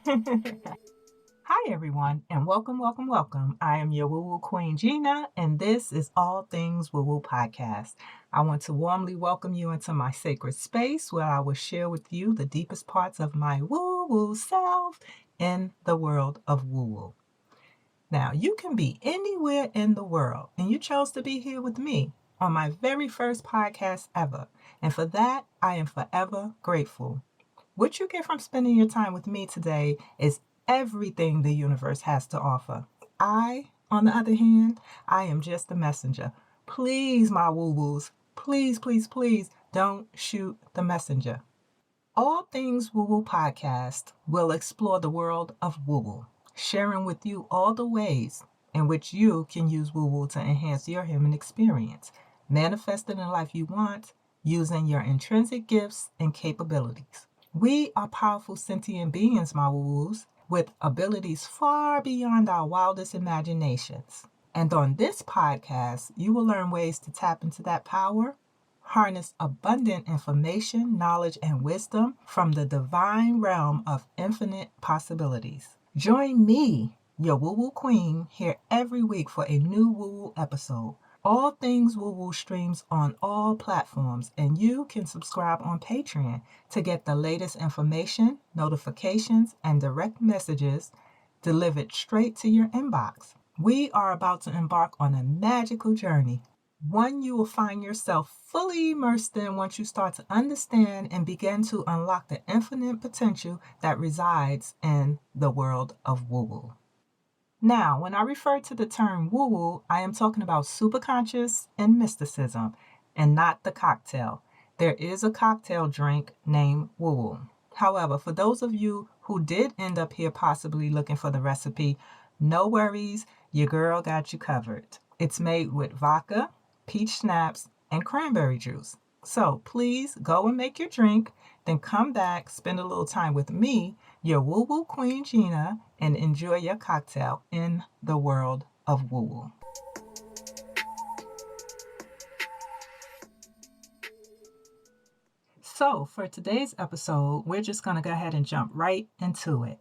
Hi, everyone, and welcome, welcome, welcome. I am your Woo Woo Queen Gina, and this is All Things Woo Woo Podcast. I want to warmly welcome you into my sacred space where I will share with you the deepest parts of my woo woo self in the world of woo woo. Now, you can be anywhere in the world, and you chose to be here with me on my very first podcast ever. And for that, I am forever grateful. What you get from spending your time with me today is everything the universe has to offer. On the other hand, I am just a messenger. Please, my woo woos, please, please, please don't shoot the messenger. All Things Woo Woo podcast will explore the world of woo woo, sharing with you all the ways in which you can use woo woo to enhance your human experience, manifesting the life you want using your intrinsic gifts and capabilities. We are powerful sentient beings, my woo-woos, with abilities far beyond our wildest imaginations. And on this podcast, you will learn ways to tap into that power, harness abundant information, knowledge, and wisdom from the divine realm of infinite possibilities. Join me, your woo-woo queen, here every week for a new woo-woo episode. All Things Woo Woo streams on all platforms, and you can subscribe on Patreon to get the latest information, notifications, and direct messages delivered straight to your inbox. We are about to embark on a magical journey, one you will find yourself fully immersed in once you start to understand and begin to unlock the infinite potential that resides in the world of woo woo. Now, when I refer to the term woo woo, I am talking about superconscious and mysticism, and not the cocktail. There is a cocktail drink named woo woo. However, for those of you who did end up here possibly looking for the recipe, no worries, your girl got you covered. It's made with vodka, peach schnapps, and cranberry juice. So please go and make your drink, then come back, spend a little time with me, your woo woo queen Gina, and enjoy your cocktail in the world of woo woo. So, for today's episode, we're just going to go ahead and jump right into it.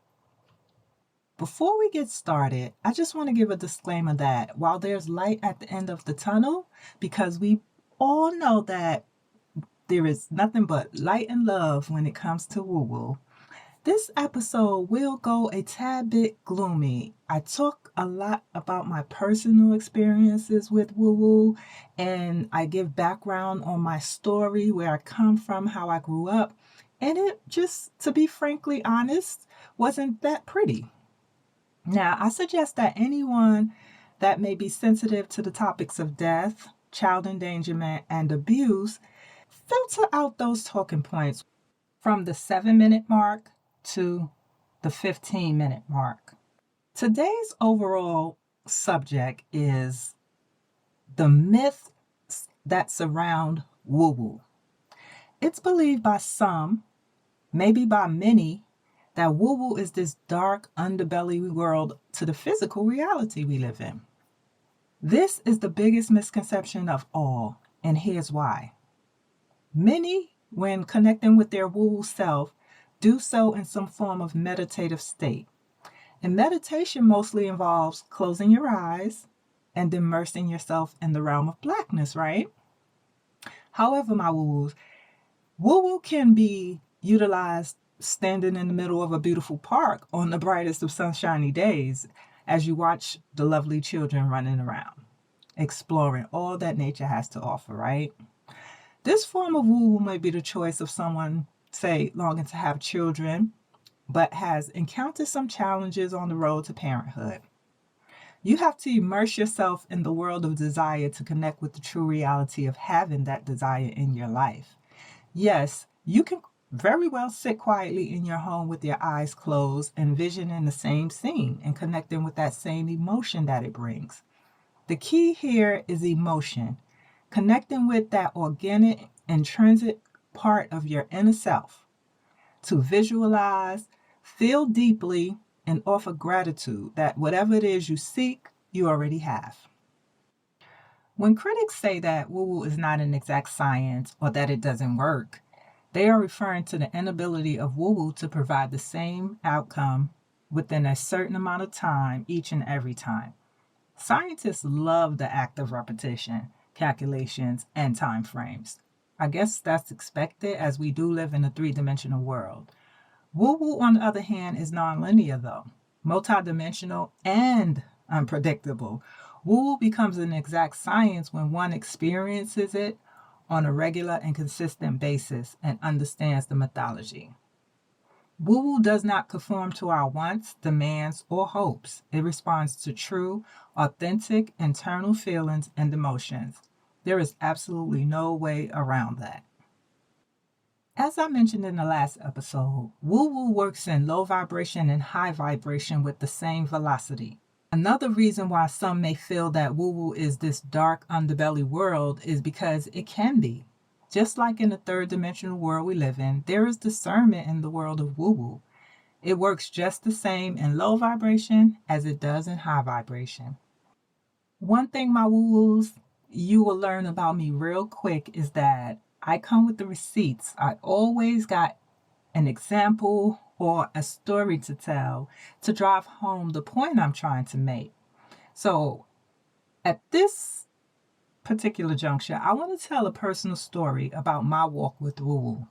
Before we get started, I just want to give a disclaimer that while there's light at the end of the tunnel, because we all know that there is nothing but light and love when it comes to woo woo, this episode will go a tad bit gloomy. I talk a lot about my personal experiences with woo woo, and I give background on my story, where I come from, how I grew up, and it just, to be frankly honest, wasn't that pretty. Now, I suggest that anyone that may be sensitive to the topics of death, child endangerment, and abuse filter out those talking points from the 7-minute mark to the 15-minute mark. Today's overall subject is the myths that surround woo woo. It's believed by some, maybe by many, that woo woo is this dark underbelly world to the physical reality we live in. This is the biggest misconception of all, and here's why. Many, when connecting with their woo woo self, do so in some form of meditative state. And meditation mostly involves closing your eyes and immersing yourself in the realm of blackness, right? However, my woo woo can be utilized standing in the middle of a beautiful park on the brightest of sunshiny days as you watch the lovely children running around, exploring all that nature has to offer, right? This form of woo-woo may be the choice of someone, say, longing to have children, but has encountered some challenges on the road to parenthood. You have to immerse yourself in the world of desire to connect with the true reality of having that desire in your life. Yes, you can very well sit quietly in your home with your eyes closed, envisioning the same scene and connecting with that same emotion that it brings. The key here is emotion, connecting with that organic, intrinsic part of your inner self to visualize, feel deeply, and offer gratitude that whatever it is you seek, you already have. When critics say that woo-woo is not an exact science or that it doesn't work, they are referring to the inability of woo-woo to provide the same outcome within a certain amount of time each and every time. Scientists love the act of repetition, calculations, and time frames. I guess that's expected as we do live in a three-dimensional world. Woo-woo, on the other hand, is nonlinear though, multidimensional and unpredictable. Woo-woo becomes an exact science when one experiences it on a regular and consistent basis and understands the methodology. Woo-woo does not conform to our wants, demands, or hopes. It responds to true, authentic, internal feelings and emotions. There is absolutely no way around that. As I mentioned in the last episode, woo-woo works in low vibration and high vibration with the same velocity. Another reason why some may feel that woo-woo is this dark underbelly world is because it can be. Just like in the third dimensional world we live in, there is discernment in the world of woo-woo. It works just the same in low vibration as it does in high vibration. One thing, my woo-woos, you will learn about me real quick is that I come with the receipts. I always got an example or a story to tell to drive home the point I'm trying to make. So at this particular juncture, I want to tell a personal story about my walk with woo-woo.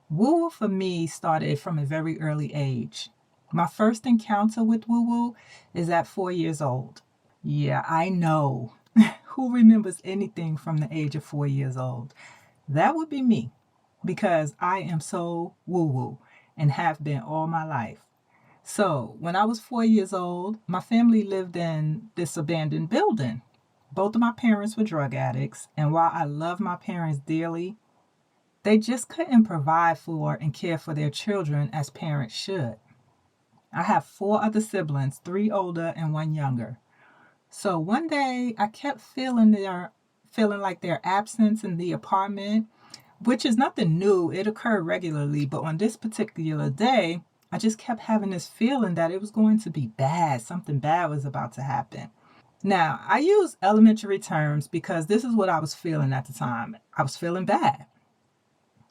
Woo-woo for me started from a very early age. My first encounter with woo-woo is at 4 years old. Yeah, I know. Who remembers anything from the age of 4 years old? That would be me, because I am so woo-woo and have been all my life. So when I was 4 years old, my family lived in this abandoned building. Both of my parents were drug addicts, and while I love my parents dearly, they just couldn't provide for and care for their children as parents should. I have 4 other siblings, 3 older and 1 younger. So one day I kept feeling like their absence in the apartment, which is nothing new. It occurred regularly, but on this particular day, I just kept having this feeling that it was going to be bad. Something bad was about to happen. Now, I use elementary terms because this is what I was feeling at the time. I was feeling bad.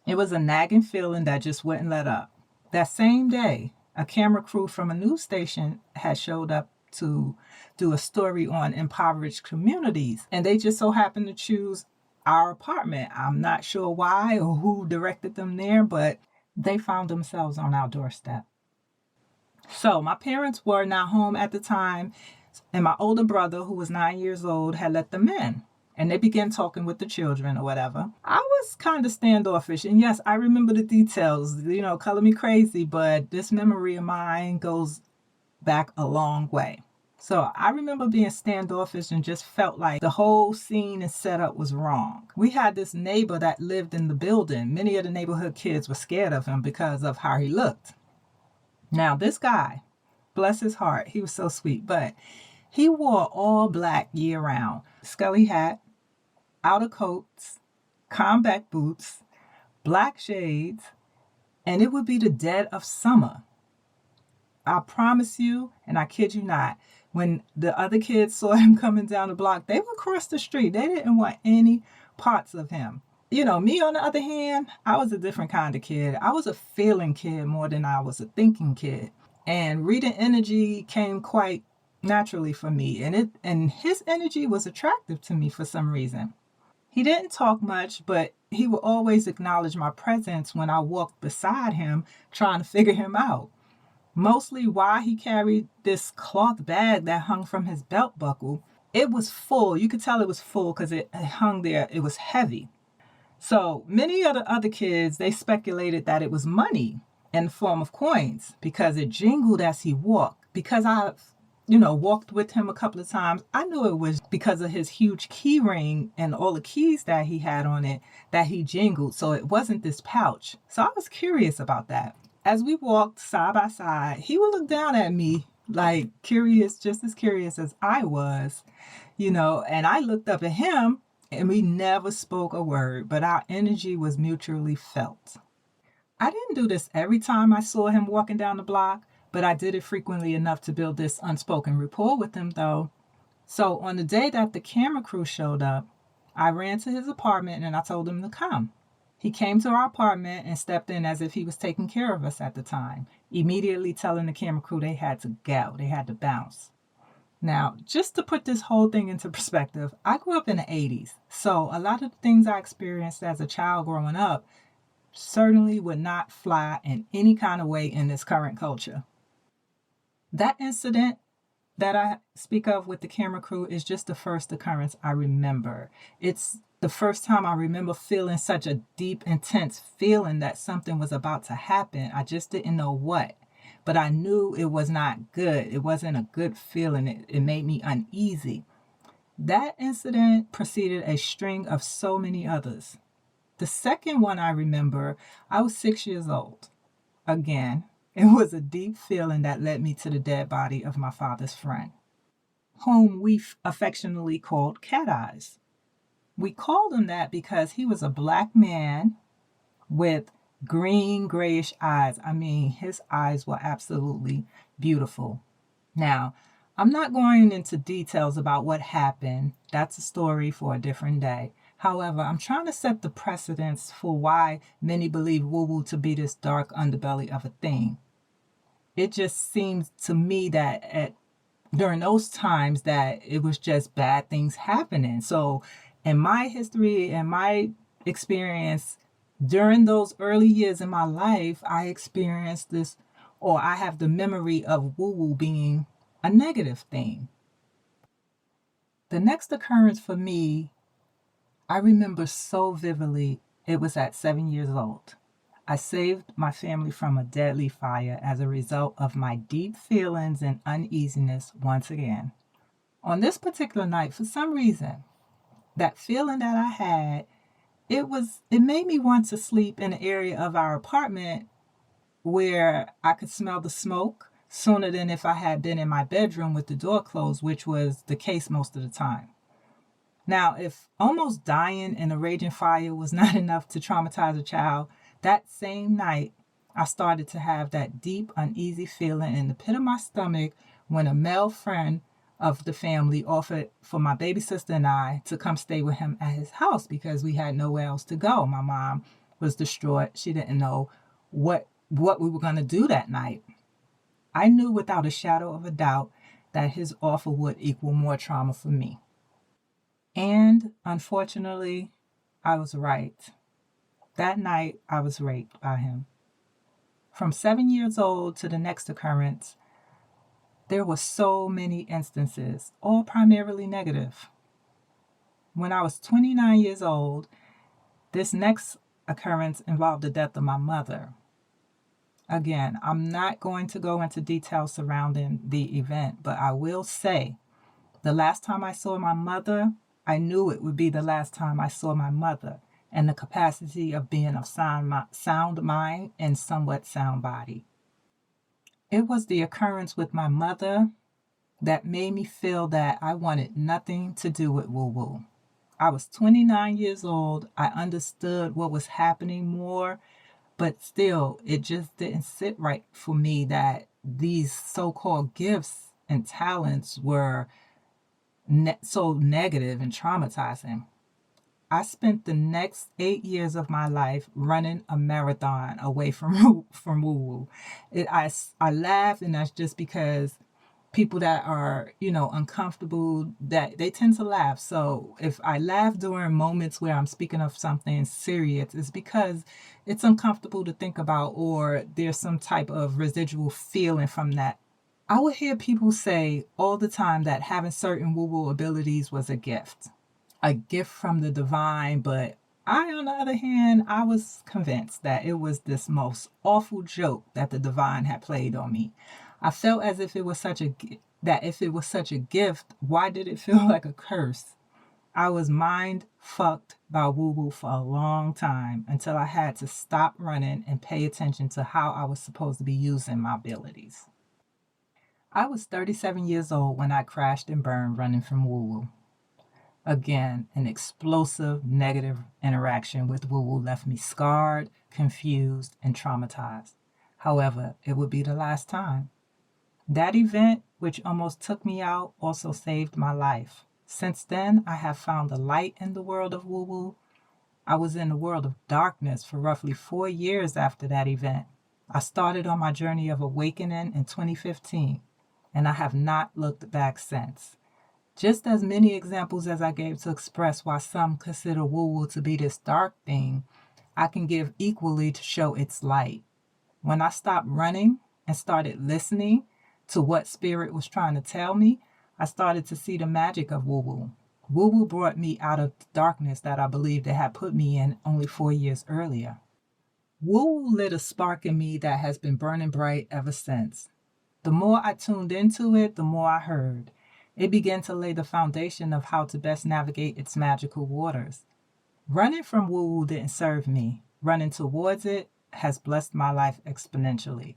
It was a nagging feeling that just wouldn't let up. That same day, a camera crew from a news station had showed up to do a story on impoverished communities, and they just so happened to choose our apartment. I'm not sure why or who directed them there, but they found themselves on our doorstep. So my parents were not home at the time, and my older brother, who was 9 years old, had let them in. And they began talking with the children or whatever. I was kind of standoffish. And yes, I remember the details, color me crazy, but this memory of mine goes back a long way. So I remember being standoffish and just felt like the whole scene and setup was wrong. We had this neighbor that lived in the building. Many of the neighborhood kids were scared of him because of how he looked. Now, this guy, bless his heart, he was so sweet, but he wore all black year round. Scully hat, outer coats, combat boots, black shades, and it would be the dead of summer. I promise you, and I kid you not, when the other kids saw him coming down the block, they would cross the street. They didn't want any parts of him. Me on the other hand, I was a different kind of kid. I was a feeling kid more than I was a thinking kid. And reading energy came quite naturally for me. And his energy was attractive to me for some reason. He didn't talk much, but he would always acknowledge my presence when I walked beside him, trying to figure him out. Mostly why he carried this cloth bag that hung from his belt buckle. It was full. You could tell it was full because it hung there. It was heavy. So many of the other kids, they speculated that it was money in the form of coins because it jingled as he walked. Because I walked with him a couple of times, I knew it was because of his huge key ring and all the keys that he had on it that he jingled. So it wasn't this pouch. So I was curious about that. As we walked side by side, he would look down at me like curious, just as curious as I was, and I looked up at him and we never spoke a word, but our energy was mutually felt. I didn't do this every time I saw him walking down the block, but I did it frequently enough to build this unspoken rapport with him though. So on the day that the camera crew showed up, I ran to his apartment and I told him to come. He came to our apartment and stepped in as if he was taking care of us at the time, immediately telling the camera crew they had to go, they had to bounce. Now, just to put this whole thing into perspective, I grew up in the 80s, so a lot of the things I experienced as a child growing up certainly would not fly in any kind of way in this current culture. That incident that I speak of with the camera crew is just the first occurrence I remember. It's the first time I remember feeling such a deep, intense feeling that something was about to happen. I just didn't know what, but I knew it was not good. It wasn't a good feeling. It made me uneasy. That incident preceded a string of so many others. The second one I remember, I was 6 years old. Again, it was a deep feeling that led me to the dead body of my father's friend, whom we affectionately called Cat Eyes. We called him that because he was a black man with green, grayish eyes. I mean, his eyes were absolutely beautiful. Now, I'm not going into details about what happened. That's a story for a different day. However, I'm trying to set the precedence for why many believe woo-woo to be this dark underbelly of a thing. It just seems to me that during those times that it was just bad things happening. So in my history and my experience during those early years in my life, I experienced this, or I have the memory of woo-woo being a negative thing. The next occurrence for me, I remember so vividly. It was at 7 years old. I saved my family from a deadly fire as a result of my deep feelings and uneasiness once again. On this particular night, for some reason, that feeling that I had, it made me want to sleep in an area of our apartment where I could smell the smoke sooner than if I had been in my bedroom with the door closed, which was the case most of the time. Now, if almost dying in a raging fire was not enough to traumatize a child, that same night, I started to have that deep, uneasy feeling in the pit of my stomach when a male friend of the family offered for my baby sister and I to come stay with him at his house because we had nowhere else to go. My mom was distraught. She didn't know what we were going to do that night. I knew without a shadow of a doubt that his offer would equal more trauma for me. And unfortunately, I was right. That night, I was raped by him. From 7 years old to the next occurrence, there were so many instances, all primarily negative. When I was 29 years old, this next occurrence involved the death of my mother. Again, I'm not going to go into details surrounding the event, but I will say the last time I saw my mother, I knew it would be the last time I saw my mother and the capacity of being of sound mind and somewhat sound body. It was the occurrence with my mother that made me feel that I wanted nothing to do with woo-woo. I was 29 years old. I understood what was happening more, but still, it just didn't sit right for me that these so-called gifts and talents were so negative and traumatizing. I spent the next 8 years of my life running a marathon away from woo-woo. I laugh, and that's just because people that are, uncomfortable, that they tend to laugh. So if I laugh during moments where I'm speaking of something serious, it's because it's uncomfortable to think about, or there's some type of residual feeling from that. I would hear people say all the time that having certain woo-woo abilities was a gift from the divine, but I, on the other hand, I was convinced that it was this most awful joke that the divine had played on me. I felt as if it was such a gift, why did it feel like a curse? I was mind fucked by woo-woo for a long time until I had to stop running and pay attention to how I was supposed to be using my abilities. I was 37 years old when I crashed and burned running from woo-woo. Again, an explosive negative interaction with woo-woo left me scarred, confused, and traumatized. However, it would be the last time. That event, which almost took me out, also saved my life. Since then, I have found the light in the world of woo-woo, I was in the world of darkness for roughly 4 years after that event. I started on my journey of awakening in 2015, and I have not looked back since. Just as many examples as I gave to express why some consider woo-woo to be this dark thing, I can give equally to show its light. When I stopped running and started listening to what spirit was trying to tell me, I started to see the magic of woo-woo. Woo-woo brought me out of the darkness that I believed it had put me in only 4 years earlier. Woo-woo lit a spark in me that has been burning bright ever since. The more I tuned into it, the more I heard. It began to lay the foundation of how to best navigate its magical waters. Running from woo-woo didn't serve me. Running towards it has blessed my life exponentially.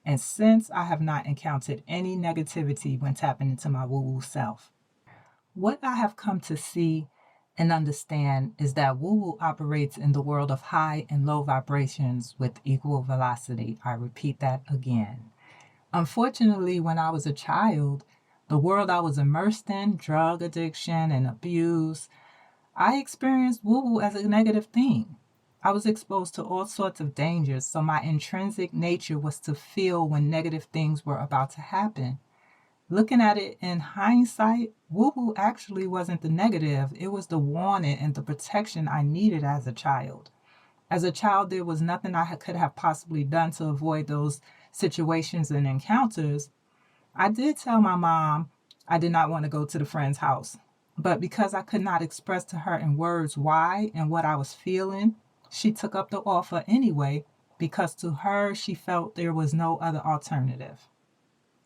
And since I have not encountered any negativity when tapping into my woo-woo self. What I have come to see and understand is that woo-woo operates in the world of high and low vibrations with equal velocity. I repeat that again. Unfortunately, when I was a child, the world I was immersed in, drug addiction and abuse, I experienced woo-woo as a negative thing. I was exposed to all sorts of dangers, so my intrinsic nature was to feel when negative things were about to happen. Looking at it in hindsight, woo-woo actually wasn't the negative, it was the warning and the protection I needed as a child. As a child, there was nothing I could have possibly done to avoid those situations and encounters. I did tell my mom I did not want to go to the friend's house, but because I could not express to her in words why and what I was feeling, she took up the offer anyway because to her she felt there was no other alternative.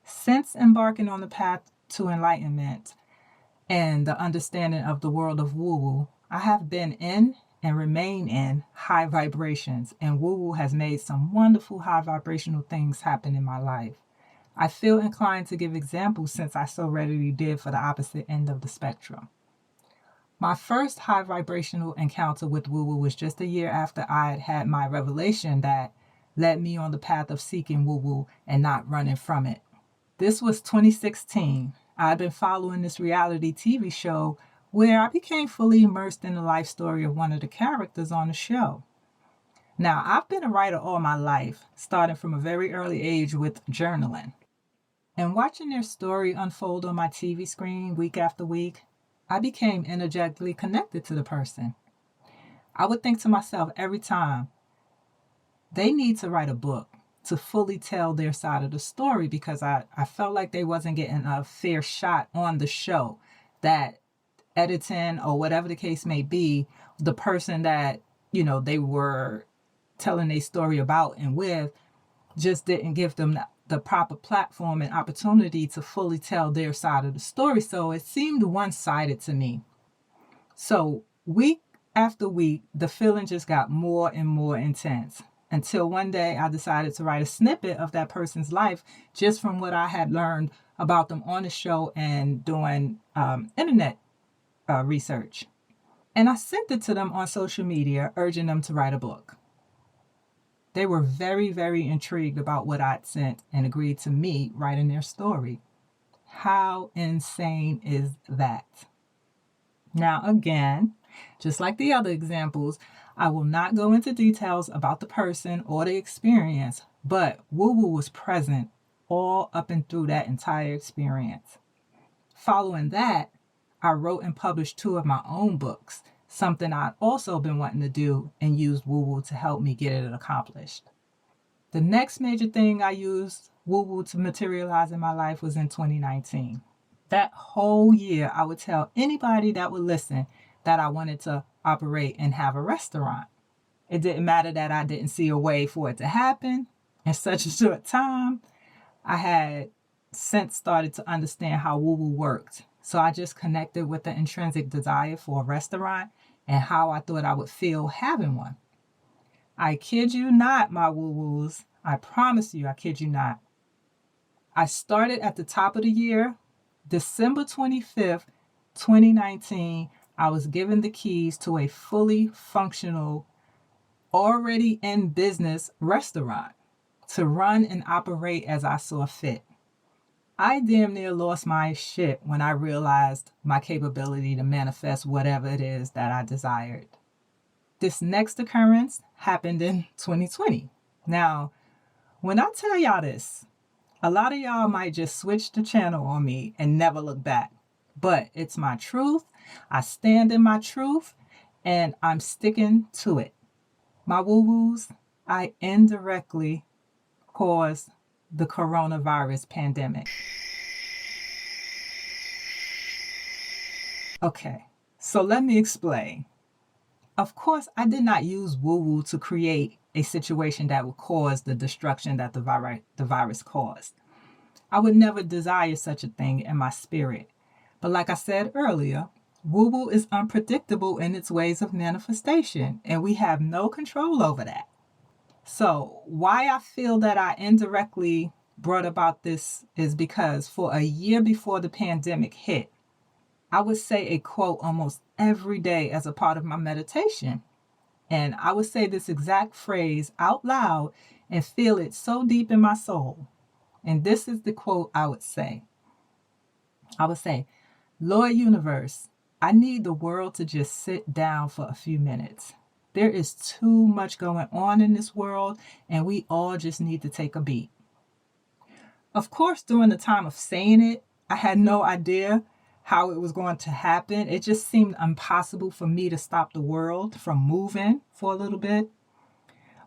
Since embarking on the path to enlightenment and the understanding of the world of woo-woo, I have been in and remain in high vibrations, and woo-woo has made some wonderful high vibrational things happen in my life. I feel inclined to give examples since I so readily did for the opposite end of the spectrum. My first high vibrational encounter with woo-woo was just a year after I had had my revelation that led me on the path of seeking woo-woo and not running from it. This was 2016. I'd been following this reality TV show where I became fully immersed in the life story of one of the characters on the show. Now, I've been a writer all my life, starting from a very early age with journaling. And watching their story unfold on my TV screen week after week, I became energetically connected to the person. I would think to myself every time, they need to write a book to fully tell their side of the story because I felt like they wasn't getting a fair shot on the show. That editing or whatever the case may be, the person that, they were telling a story about and with just didn't give them the proper platform and opportunity to fully tell their side of the story. So it seemed one-sided to me. So week after week, the feeling just got more and more intense until one day I decided to write a snippet of that person's life just from what I had learned about them on the show and doing internet research. And I sent it to them on social media, urging them to write a book. They were very, very intrigued about what I'd sent and agreed to me writing their story. How insane is that? Now, again, just like the other examples, I will not go into details about the person or the experience, but woo-woo was present all up and through that entire experience. Following that, I wrote and published 2 of my own books, something I'd also been wanting to do and used woo-woo to help me get it accomplished. The next major thing I used woo-woo to materialize in my life was in 2019. That whole year, I would tell anybody that would listen that I wanted to operate and have a restaurant. It didn't matter that I didn't see a way for it to happen in such a short time. I had since started to understand how woo-woo worked. So I just connected with the intrinsic desire for a restaurant and how I thought I would feel having one. I kid you not, my woo-woos. I promise you, I kid you not. I started at the top of the year, December 25th, 2019. I was given the keys to a fully functional, already in business restaurant to run and operate as I saw fit. I damn near lost my shit when I realized my capability to manifest whatever it is that I desired. This next occurrence happened in 2020. Now, when I tell y'all this, a lot of y'all might just switch the channel on me and never look back. But it's my truth. I stand in my truth and I'm sticking to it. My woo-woos, I indirectly caused the coronavirus pandemic. Okay, so let me explain. Of course, I did not use woo-woo to create a situation that would cause the destruction that the virus caused. I would never desire such a thing in my spirit. But like I said earlier, woo-woo is unpredictable in its ways of manifestation, and we have no control over that. So why I feel that I indirectly brought about this is because for a year before the pandemic hit, I would say a quote almost every day as a part of my meditation. And I would say this exact phrase out loud and feel it so deep in my soul. And this is the quote I would say. I would say, Lord Universe, I need the world to just sit down for a few minutes. There is too much going on in this world, and we all just need to take a beat. Of course, during the time of saying it, I had no idea how it was going to happen. It just seemed impossible for me to stop the world from moving for a little bit.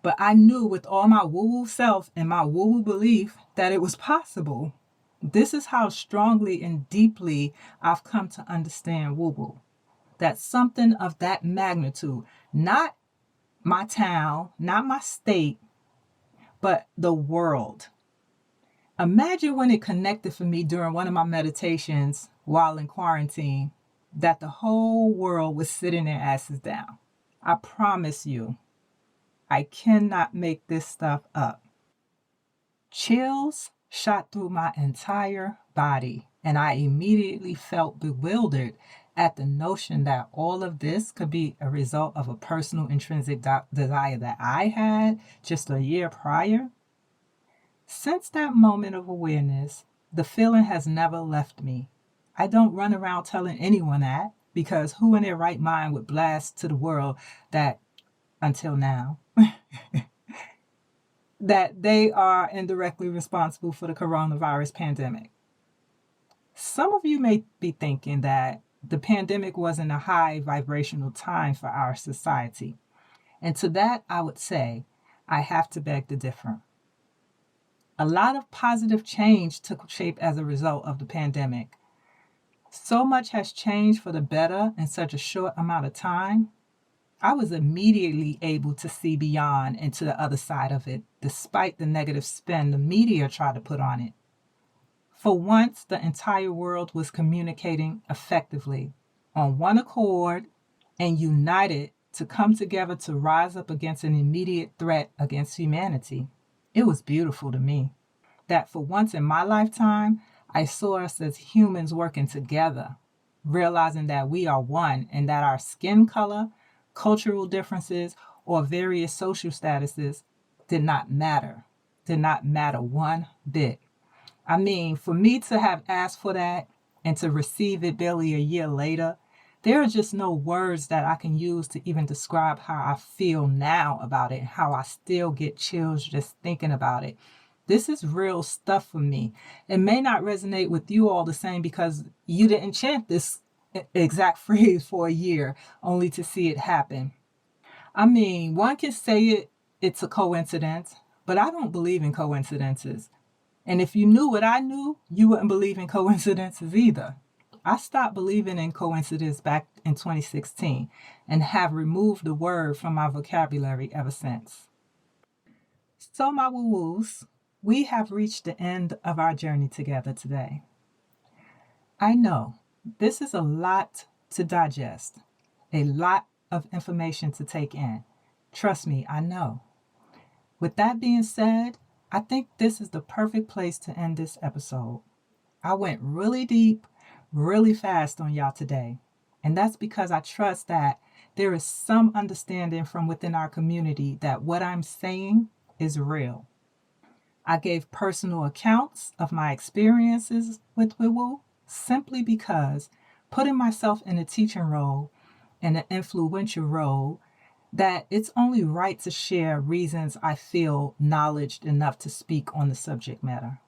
But I knew with all my woo-woo self and my woo-woo belief that it was possible. This is how strongly and deeply I've come to understand woo-woo. That something of that magnitude, not my town, not my state, but the world. Imagine when it connected for me during one of my meditations while in quarantine, that the whole world was sitting their asses down. I promise you, I cannot make this stuff up. Chills shot through my entire body, and I immediately felt bewildered at the notion that all of this could be a result of a personal intrinsic desire that I had just a year prior. Since that moment of awareness, the feeling has never left me. I don't run around telling anyone that, because who in their right mind would blast to the world that, until now, that they are indirectly responsible for the coronavirus pandemic. Some of you may be thinking that the pandemic wasn't a high vibrational time for our society. And to that, I would say, I have to beg to differ. A lot of positive change took shape as a result of the pandemic. So much has changed for the better in such a short amount of time. I was immediately able to see beyond and to the other side of it, despite the negative spin the media tried to put on it. For once, the entire world was communicating effectively, on one accord, and united to come together to rise up against an immediate threat against humanity. It was beautiful to me that for once in my lifetime, I saw us as humans working together, realizing that we are one and that our skin color, cultural differences, or various social statuses did not matter one bit. I mean, for me to have asked for that and to receive it barely a year later, there are just no words that I can use to even describe how I feel now about it, how I still get chills just thinking about it. This is real stuff for me. It may not resonate with you all the same because you didn't chant this exact phrase for a year only to see it happen. I mean, one can say it's a coincidence, but I don't believe in coincidences. And if you knew what I knew, you wouldn't believe in coincidences either. I stopped believing in coincidence back in 2016 and have removed the word from my vocabulary ever since. So my woo-woos, we have reached the end of our journey together today. I know this is a lot to digest, a lot of information to take in. Trust me, I know. With that being said, I think this is the perfect place to end this episode. I went really deep, really fast on y'all today. And that's because I trust that there is some understanding from within our community that what I'm saying is real. I gave personal accounts of my experiences with woo-woo simply because putting myself in a teaching role and an influential role that it's only right to share reasons I feel knowledge enough to speak on the subject matter.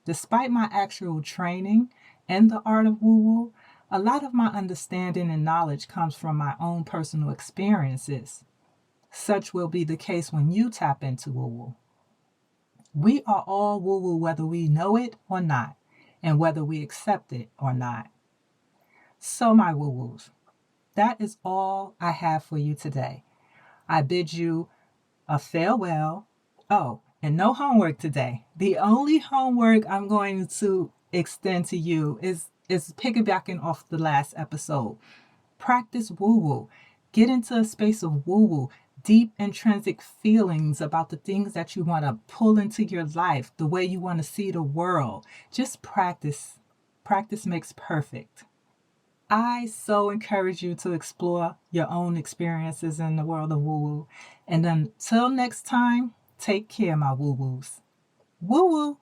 Despite my actual training in the art of woo-woo, a lot of my understanding and knowledge comes from my own personal experiences. Such will be the case when you tap into woo-woo. We are all woo-woo whether we know it or not, and whether we accept it or not. So my woo-woos, that is all I have for you today. I bid you a farewell. Oh, and no homework today. The only homework I'm going to extend to you is piggybacking off the last episode. Practice woo-woo. Get into a space of woo-woo. Deep intrinsic feelings about the things that you want to pull into your life, the way you want to see the world. Just practice. Practice makes perfect. I so encourage you to explore your own experiences in the world of woo-woo. And until next time, take care, my woo-woos. Woo-woo!